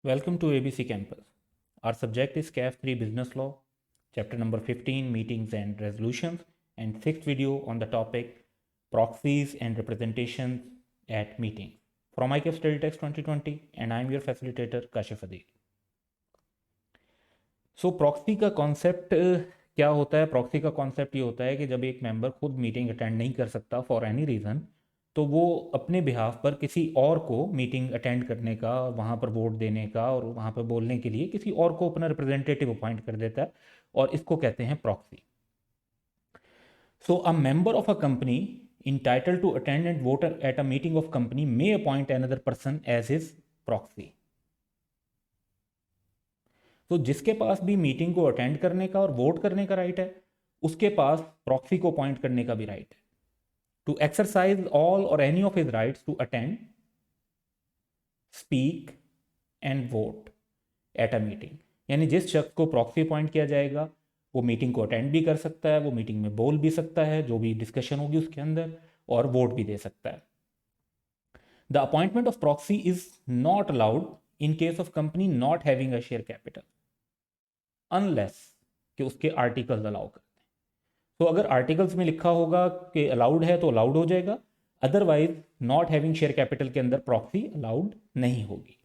Welcome to ABC Campus. Our subject is CAF 3 Business Law, chapter number 15 Meetings and Resolutions, and sixth video on the topic Proxies and Representations at Meetings from ICAF Study Text 2020, and I am your facilitator Kashif Adil. So proxy का concept क्या होता है? Proxy का concept ये होता है कि जब एक मेंबर खुद मीटिंग अटेंड नहीं कर सकता फॉर एनी रीज़न, तो वो अपने बिहाफ पर किसी और को मीटिंग अटेंड करने का, वहाँ पर वोट देने का और वहाँ पर बोलने के लिए किसी और को अपना रिप्रेजेंटेटिव अपॉइंट कर देता है, और इसको कहते हैं proxy. So a member of a company entitled to attend and vote at a meeting of company may appoint another person as his proxy. तो जिसके पास भी मीटिंग को अटेंड करने का और वोट करने का राइट है, उसके पास प्रॉक्सी को अपॉइंट करने का भी राइट है. To exercise all or any of his rights to attend, speak and vote at a meeting. यानी जिस शख्स को प्रॉक्सी अपॉइंट किया जाएगा वो मीटिंग को अटेंड भी कर सकता है, वो मीटिंग में बोल भी सकता है, जो भी डिस्कशन होगी उसके अंदर, और वोट भी दे सकता है. The appointment of proxy is not allowed in case of company not having a share capital, unless कि उसके आर्टिकल्स अलाउ करते हैं. तो अगर आर्टिकल्स में लिखा होगा कि अलाउड है तो अलाउड हो जाएगा, otherwise not having share capital के अंदर प्रॉक्सी अलाउड नहीं होगी.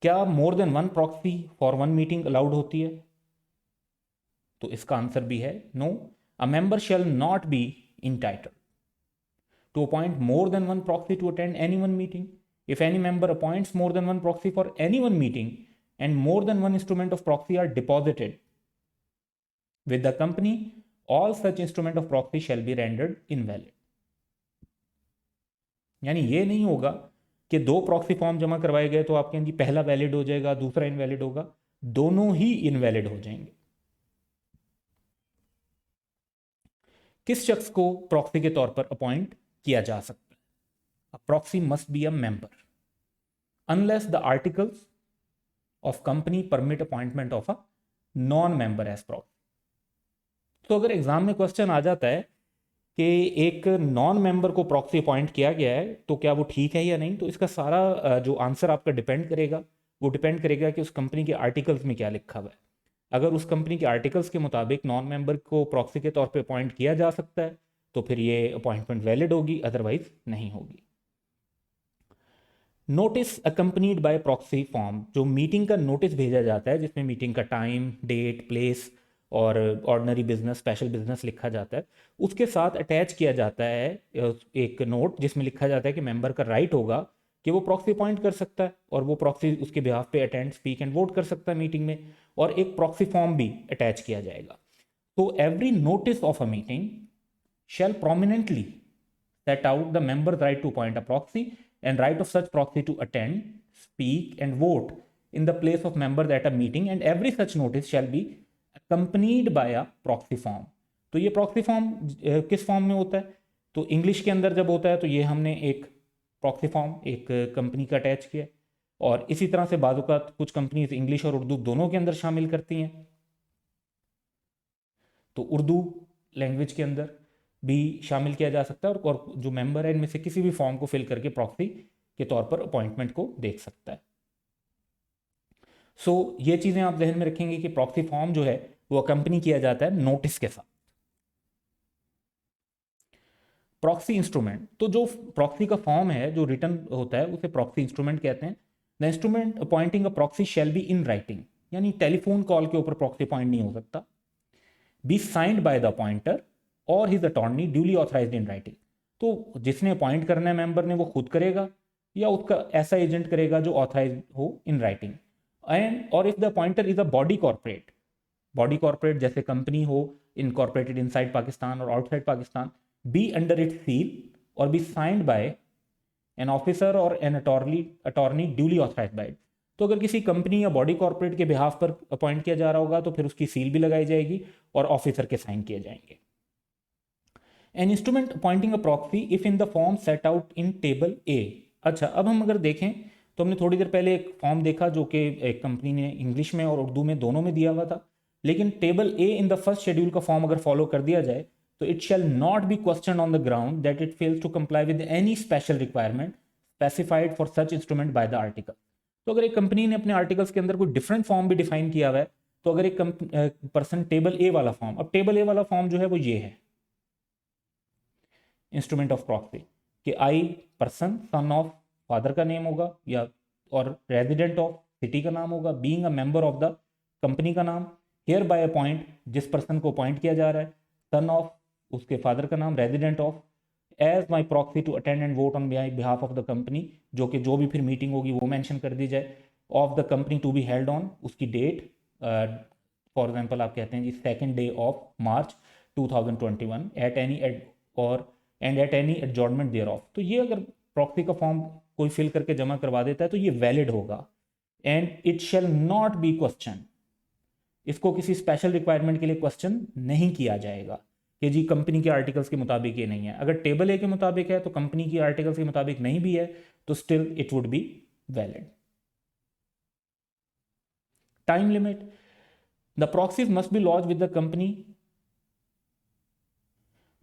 क्या more than one proxy for one meeting allowed होती है? तो इसका आंसर भी है no. A member shall not be entitled to appoint more than one proxy to attend any one meeting. If any member appoints more than one proxy for any one meeting and more than one instrument of proxy are deposited with the company, all such instrument of proxy shall be rendered invalid. यानी ये नहीं होगा कि दो proxy form जमा करवाए गए तो आपके जी पहला वैलिड हो जाएगा दूसरा इनवैलिड होगा, दोनों ही इनवैलिड हो जाएंगे. किस शख्स को प्रॉक्सी के तौर पर अपॉइंट किया जा सकता है? A proxy must be a member unless the articles of company permit appointment of a non member as proxy. तो अगर एग्जाम में क्वेश्चन आ जाता है कि एक नॉन मेंबर को प्रॉक्सी अपॉइंट किया गया है तो क्या वो ठीक है या नहीं, तो इसका सारा जो आंसर आपका डिपेंड करेगा, वो डिपेंड करेगा कि उस कंपनी के आर्टिकल्स में क्या लिखा हुआ है. अगर उस कंपनी के आर्टिकल्स के मुताबिक नॉन मेंबर को प्रॉक्सी के तौर पे अपॉइंट किया जा सकता है तो फिर ये अपॉइंटमेंट वैलिड होगी, अदरवाइज नहीं होगी. Notice accompanied by proxy form, जो मीटिंग का नोटिस भेजा जाता है जिसमें मीटिंग का टाइम, डेट, प्लेस और ऑर्डिनरी बिजनेस, स्पेशल बिजनेस लिखा जाता है, उसके साथ अटैच किया जाता है एक नोट जिसमें लिखा जाता है कि मेंबर का राइट होगा कि वो प्रॉक्सी अपॉइंट कर सकता है और वो प्रॉक्सी उसके बिहाफ पे अटेंड, स्पीक एंड वोट कर सकता है मीटिंग में, और एक प्रॉक्सी फॉर्म भी अटैच किया जाएगा. तो every notice of a meeting shall prominently set out the member's right to appoint a proxy and right of such proxy to attend, speak and vote in the place of members at a meeting, and every such notice shall be accompanied by a proxy form. तो ये proxy form किस form में होता है? तो English के अंदर जब होता है तो ये हमने एक प्रॉक्सी फॉर्म एक कंपनी का अटैच किया, और इसी तरह से बाजू का कुछ कंपनीज इंग्लिश और उर्दू दोनों के अंदर शामिल करती हैं. तो उर्दू लैंग्वेज के अंदर भी शामिल किया जा सकता है, और जो मेंबर है इनमें से किसी भी फॉर्म को फिल करके प्रॉक्सी के तौर पर अपॉइंटमेंट को देख सकता है. सो ये चीज़ें आप ध्यान में रखेंगे कि प्रॉक्सी फॉर्म जो है वो अकम्पनी किया जाता है नोटिस के साथ. प्रॉक्सी इंस्ट्रूमेंट, तो जो प्रॉक्सी का फॉर्म है जो रिटर्न होता है उसे प्रॉक्सी इंस्ट्रूमेंट कहते हैं. The instrument appointing a proxy shall be in writing, यानी टेलीफोन कॉल के ऊपर प्रॉक्सी अपॉइंट नहीं हो सकता. B signed by the appointer और his attorney duly authorised in writing, तो जिसने अपॉइंट करना है मेंबर ने वो खुद करेगा या उसका ऐसा एजेंट करेगा जो ऑथराइज हो इन राइटिंग. एंड और if the appointer is a body corporate, body corporate जैसे कंपनी हो इनकॉर्पोरेटेड इनसाइड पाकिस्तान और outside Pakistan, be under it seal और be signed by an officer और an attorney duly authorized by. तो अगर किसी कंपनी या बॉडी कॉर्पोरेट के बिहाफ पर अपॉइंट किया जा रहा होगा तो फिर उसकी सील भी लगाई जाएगी और ऑफिसर के साइन किए जाएंगे. An instrument appointing a proxy if in the form set out in table A. अच्छा, अब हम अगर देखें तो हमने थोड़ी देर पहले एक फॉर्म देखा जो कि एक कंपनी ने इंग्लिश में और उर्दू में दोनों में दिया हुआ था, लेकिन table A in the first schedule का फॉर्म अगर फॉलो कर दिया जाए तो it shall not be question on the ground that it fails to comply with any special requirement specified for such instrument by the article. तो अगर एक company ने अपने आर्टिकल्स के अंदर कोई डिफरेंट फॉर्म भी डिफाइन किया हुआ है, तो अगर एक पर्सन टेबल ए वाला फॉर्म, अब टेबल ए वाला फॉर्म जो है वो ये है इंस्ट्रूमेंट ऑफ प्रॉक्सी, कि आई पर्सन सन ऑफ फादर का नेम होगा, या और रेजिडेंट ऑफ सिटी का नाम होगा, being a member of the company का नाम, हियर बाय अपॉइंट जिस पर्सन को अपॉइंट किया जा रहा है, सन ऑफ उसके फादर का नाम, resident of as my proxy to attend and vote on behalf of the company, जो कि जो भी फिर मीटिंग होगी वो मेंशन कर दी जाए, of the company to be held on, उसकी डेट, फॉर एग्जांपल आप कहते हैं जी 2nd day of March 2021 at any और and at any adjournment thereof. तो ये अगर प्रॉक्सी का फॉर्म कोई फिल करके जमा करवा देता है तो ये वैलिड होगा, and it shall not be question, इसको किसी स्पेशल रिक्वायरमेंट के लिए क्वेश्चन नहीं किया जाएगा कि जी कंपनी के आर्टिकल्स के मुताबिक ये नहीं है। अगर टेबल ए के मुताबिक है तो कंपनी की आर्टिकल्स के मुताबिक नहीं भी है तो still it would be valid. Time limit, the proxies must be launch with the company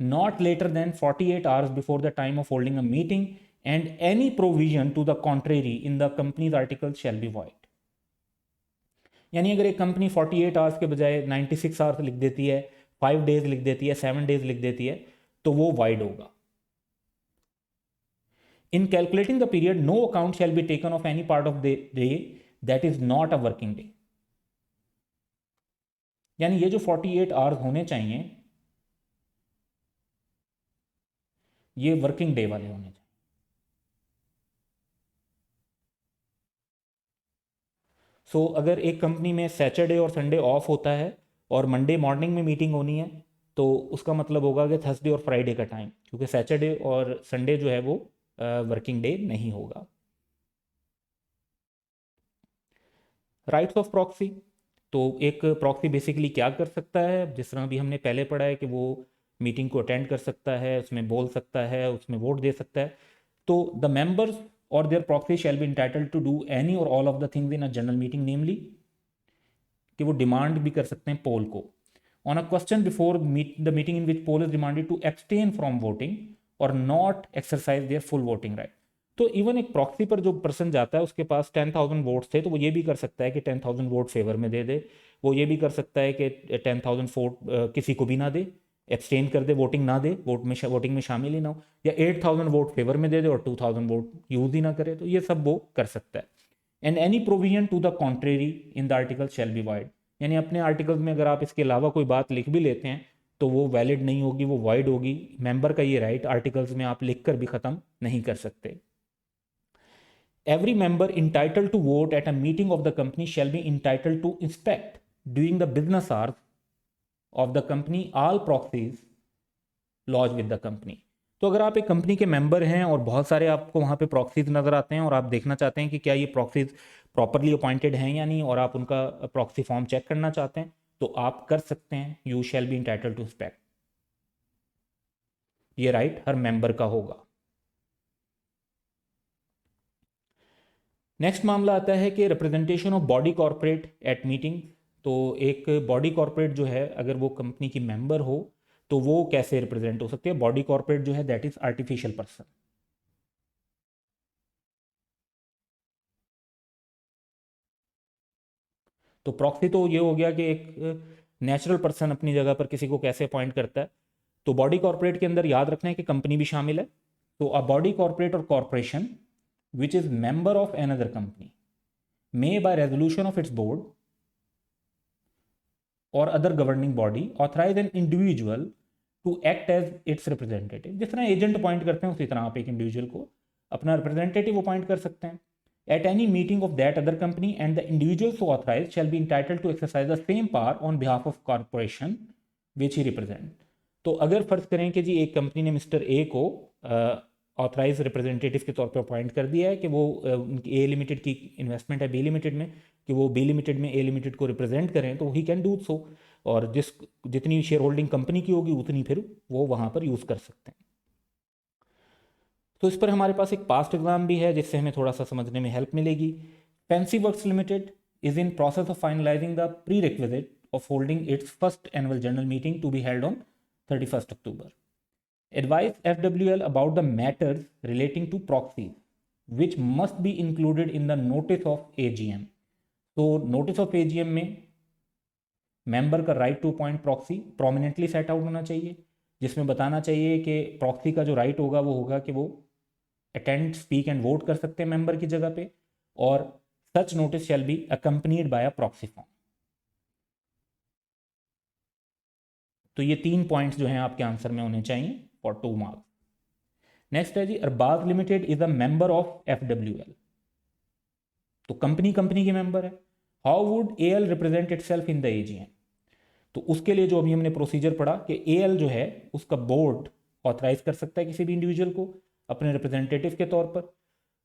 not later than 48 hours before the time of holding a meeting, and any provision to the contrary in the company's article shall be void। यानी अगर एक company 48 hours के बजाय 96 hours लिख देती है, 5 days लिख देती है, 7 days लिख देती है, तो वो वाइड होगा। In calculating the period no account shall be taken of any part of the day that is not a working day. यानी ये जो 48 आवर्स होने चाहिए ये वर्किंग डे वाले होने चाहिए। सो अगर एक कंपनी में सैटरडे और संडे ऑफ होता है और मंडे मॉर्निंग में मीटिंग होनी है, तो उसका मतलब होगा कि थर्सडे और फ्राइडे का टाइम, क्योंकि सैटरडे और संडे जो है वो वर्किंग डे नहीं होगा। राइट्स ऑफ प्रॉक्सी, तो एक प्रॉक्सी बेसिकली क्या कर सकता है, जिस तरह भी हमने पहले पढ़ा है कि वो मीटिंग को अटेंड कर सकता है, उसमें बोल सकता है, उसमें वोट दे सकता है। तो द मेंबर्स और their proxy shall be entitled to do any और all of the things in a general meeting, namely कि वो डिमांड भी कर सकते हैं पोल को, on a question before the meeting in which poll is demanded to abstain from voting और not exercise their full voting right. तो even एक प्रॉक्सी पर जो पर्सन जाता है उसके पास 10,000 वोट्स थे, तो वो ये भी कर सकता है कि 10,000 वोट फेवर में दे दे, वो ये भी कर सकता है कि 10,000 वोट किसी को भी ना दे, एब्सटेन कर दे, वोटिंग ना दे, वोटिंग में शामिल ही ना हो, या 8,000 वोट फेवर में दे दे और 2,000 वोट यूज ही ना करे, तो ये सब वो कर सकता है। And any provision to the contrary in the article shall be void, यानी अपने आर्टिकल्स में अगर आप इसके अलावा कोई बात लिख भी लेते हैं तो वो वैलिड नहीं होगी, वो वाइड होगी। मेंबर का ये राइट आर्टिकल्स में आप लिख कर भी ख़त्म नहीं कर सकते। Every member entitled to vote at a meeting of the company shall be entitled to inspect during the business hours of the company all proxies lodged with the company। तो अगर आप एक कंपनी के मेंबर हैं और बहुत सारे आपको वहाँ पे प्रॉक्सीज नज़र आते हैं और आप देखना चाहते हैं कि क्या ये प्रॉक्सीज प्रॉपरली अपॉइंटेड हैं या नहीं, और आप उनका प्रॉक्सी फॉर्म चेक करना चाहते हैं, तो आप कर सकते हैं। You shall be entitled to inspect, ये राइट हर मेंबर का होगा। नेक्स्ट मामला आता है कि representation of body corporate at meeting. तो एक बॉडी कॉर्पोरेट जो है अगर वो कंपनी की मेंबर हो तो वो कैसे रिप्रेजेंट हो सकती है। बॉडी कॉर्पोरेट जो है दैट इज आर्टिफिशियल पर्सन। तो प्रॉक्सी तो ये हो गया कि एक नेचुरल पर्सन अपनी जगह पर किसी को कैसे अपॉइंट करता है। तो बॉडी कॉर्पोरेट के अंदर याद रखना है कि कंपनी भी शामिल है। तो अ बॉडी कॉर्पोरेट और corporation which is member of another company may by resolution of its board or other governing body authorize an individual to act as its representative। जिस तरह एजेंट अपॉइंट करते हैं उसी तरह आप एक इंडिविजुअल को अपना रिप्रेजेंटेटिव अपॉइंट कर सकते हैं। At any meeting of that other company and the individual so authorise shall be entitled to exercise the same power on behalf of corporation which he represent. तो अगर फर्ज करें कि जी एक कंपनी ने मिस्टर ए को ऑथराइज रिप्रेजेंटेटिव के तौर पर अपॉइंट कर दिया है कि वो उनकी ए लिमिटेड की इन्वेस्टमेंट है बी लिमिटेड में, कि वो बी लिमिटेड में ए लिमिटेड को रिप्रेजेंट करें, तो ही कैन डू सो, और जितनी शेयर होल्डिंग कंपनी की होगी उतनी फिर वो वहाँ पर यूज़ कर सकते हैं। तो इस पर हमारे पास एक पास्ट एग्जाम भी है जिससे हमें थोड़ा सा समझने में हेल्प मिलेगी। Fancy Works Limited is in process of finalising the prerequisite of holding its first annual general meeting to be held on 31 October। Advise FWL about the matters relating to proxies which must be included in the notice of AGM. तो notice of AGM में member का right to appoint proxy prominently set out होना चाहिए, जिसमें बताना चाहिए कि proxy का जो राइट होगा वो होगा कि वो अटेंड, स्पीक एंड वोट कर सकते हैं मेंबर की जगह पे, और such notice shall be accompanied by a proxy form. तो ये 3 पॉइंट्स जो हैं आपके आंसर में होने चाहिए फॉर 2 मार्क्स। नेक्स्ट है जी, Arbaz limited is a member of FWL। तो कंपनी की मेंबर है। How would AL represent itself in the AGM? तो उसके लिए जो अभी हमने प्रोसीजर पढ़ा कि AL जो है उसका बोर्ड ऑथराइज कर सकता है किसी भी इंडिविजुअल को अपने रिप्रेजेंटेटिव के तौर पर,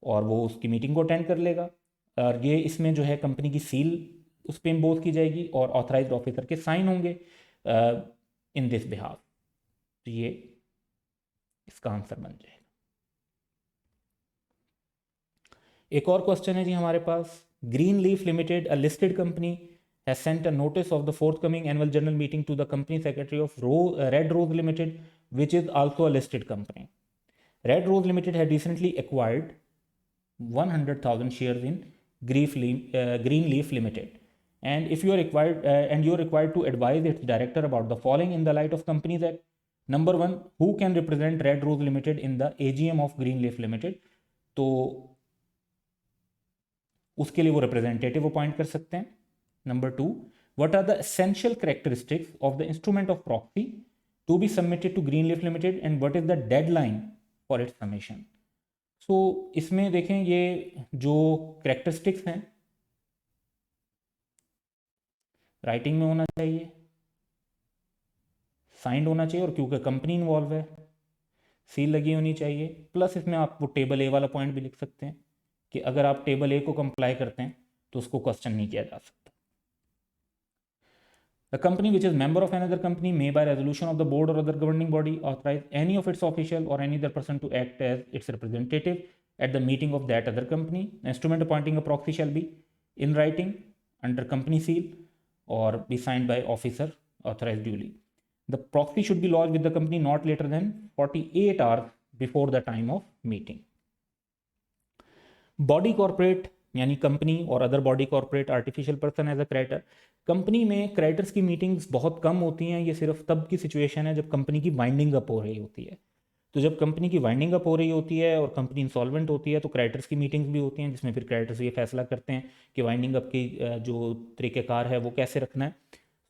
और वो उसकी मीटिंग को अटेंड कर लेगा, और ये इसमें जो है कंपनी की सील उस पर इम्पोज की जाएगी और ऑथराइज ऑफिसर के साइन होंगे इन दिस बिहाफ। तो ये इसका आंसर बन जाएगा। एक और क्वेश्चन है जी हमारे पास, green leaf limited a listed company has sent a notice of the forthcoming annual general meeting to the company secretary of Red Rose Limited, which is also a listed company. Red Rose Limited had recently acquired 100,000 shares in Greenleaf Limited, and if you are required to advise its director about the following in the light of Companies Act. Number 1, who can represent Red Rose Limited in the AGM of Greenleaf Limited? तो उसके लिए वो representative appoint कर सकते हैं। Number 2, what are the essential characteristics of the instrument of proxy to be submitted to Greenleaf Limited, and what is the deadline for its submission? So इसमें देखें ये जो characteristics हैं राइटिंग में होना चाहिए, साइंड होना चाहिए, और क्योंकि कंपनी इन्वॉल्व है सील लगी होनी चाहिए, प्लस इसमें आप वो टेबल ए वाला पॉइंट भी लिख सकते हैं कि अगर आप टेबल ए को कंप्लाई करते हैं तो उसको क्वेश्चन नहीं किया जा सकता। The company which is member of another company may by resolution of the board or other governing body authorize any of its official or any other person to act as its representative at the meeting of that other company. The instrument appointing a proxy shall be in writing under company seal or be signed by officer authorized duly. The proxy should be lodged with the company not later than 48 hours before the time of meeting. Body corporate यानी company और other body corporate artificial person as a creditor. Company में creditors की meetings बहुत कम होती हैं, ये सिर्फ तब की सिचुएशन है जब कंपनी की वाइंडिंग अप हो रही होती है। तो जब कंपनी की वाइंडिंग अप हो रही होती है और कंपनी इंसॉल्वेंट होती है तो क्रेडिटर्स की मीटिंग्स भी होती हैं, जिसमें फिर क्रेडिटर्स ये फैसला करते हैं कि वाइंडिंग अप की जो तरीक़ेकार है वो कैसे रखना है।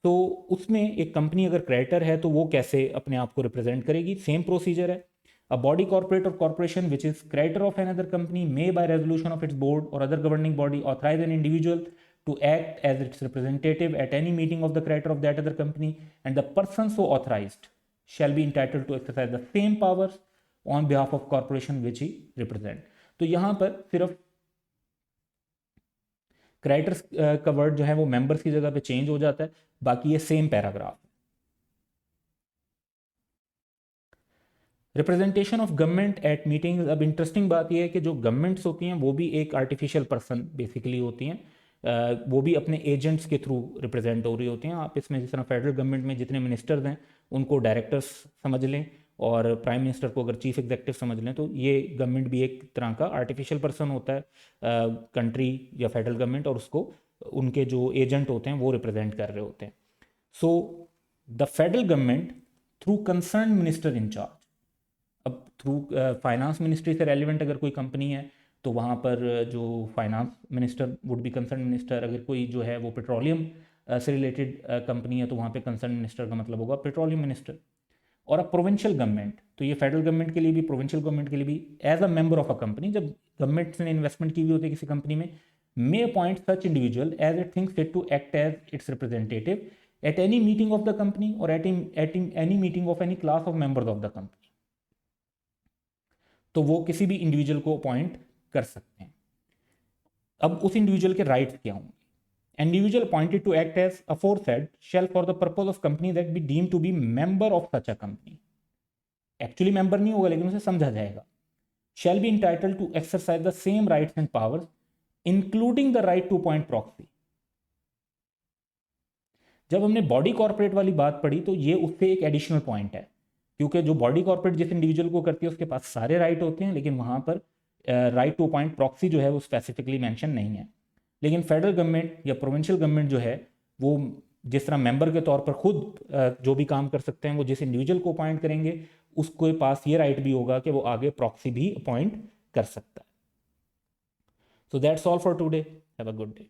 तो उसमें एक कंपनी अगर क्रेडिटर है तो वो कैसे अपने आप को रिप्रेजेंट करेगी, सेम प्रोसीजर है। A body corporate or corporation which is creditor of another company may by resolution of its board or other governing body authorize an individual to act as its representative at any meeting of the creditor of that other company, and the person so authorized shall be entitled to exercise the same powers on behalf of corporation which he represent. तो यहाँ पर सिर्फ creditors का word जो है वो members की जगह पे चेंज हो जाता है, बाकी ये same paragraph. Representation of government at meetings. अब इंटरेस्टिंग बात यह है कि जो गवर्नमेंट्स होती हैं वो भी एक आर्टिफिशियल पर्सन बेसिकली होती हैं, वो भी अपने एजेंट्स के थ्रू रिप्रेजेंट हो रही होती हैं। आप इसमें जिस तरह फेडरल गवर्नमेंट में जितने मिनिस्टर्स हैं उनको डायरेक्टर्स समझ लें, और प्राइम मिनिस्टर को अगर चीफ एग्जीक्यूटिव समझ लें, तो ये गवर्नमेंट भी एक तरह का आर्टिफिशियल पर्सन होता है कंट्री या फेडरल गवर्नमेंट, और उसको उनके जो एजेंट होते हैं वो रिप्रेजेंट कर रहे होते हैं। So the federal government through concern minister in charge. अब थ्रू फाइनेंस मिनिस्ट्री से रेलिवेंट अगर कोई कंपनी है तो वहाँ पर जो finance minister would be concern minister. अगर कोई जो है वो पेट्रोलियम से रिलेटेड कंपनी है तो वहाँ पे कंसर्न मिनिस्टर का मतलब होगा पेट्रोलियम मिनिस्टर। और अब प्रोविंशियल गवर्नमेंट, तो ये फेडरल गवर्नमेंट के लिए भी प्रोविंशियल गवर्नमेंट के लिए भी as a member of a company, जब गवर्नमेंट ने इन्वेस्टमेंट की हुई होती है किसी कंपनी में, may appoint such individual as it thinks fit to act as its representative at any meeting of the company और at any meeting of any class of members of the company. तो वो किसी भी individual को appoint कर सकते हैं। अब उस इंडिविजुअल के राइट्स क्या होंगे? Individual appointed to act as aforesaid shall for the purpose of company that be deemed to be member of such a company. Actually member नहीं होगा लेकिन उसे समझा जाएगा। Shall be entitled to exercise the same rights and powers including the right to appoint proxy. जब हमने body corporate वाली बात पढ़ी तो ये उससे एक एडिशनल पॉइंट है, क्योंकि जो बॉडी कॉर्पोरेट जिस इंडिविजुअल को करती है उसके पास सारे राइट होते हैं, लेकिन वहां पर राइट टू अपॉइंट प्रॉक्सी जो है वो स्पेसिफिकली मेंशन नहीं है। लेकिन फेडरल गवर्नमेंट या प्रोविंशियल गवर्नमेंट जो है वो जिस तरह मेंबर के तौर पर खुद जो भी काम कर सकते हैं, वो जिस इंडिविजुअल को अपॉइंट करेंगे उसके पास ये राइट भी होगा कि वो आगे प्रॉक्सी भी अपॉइंट कर सकता है। So that's all for today, have a good day.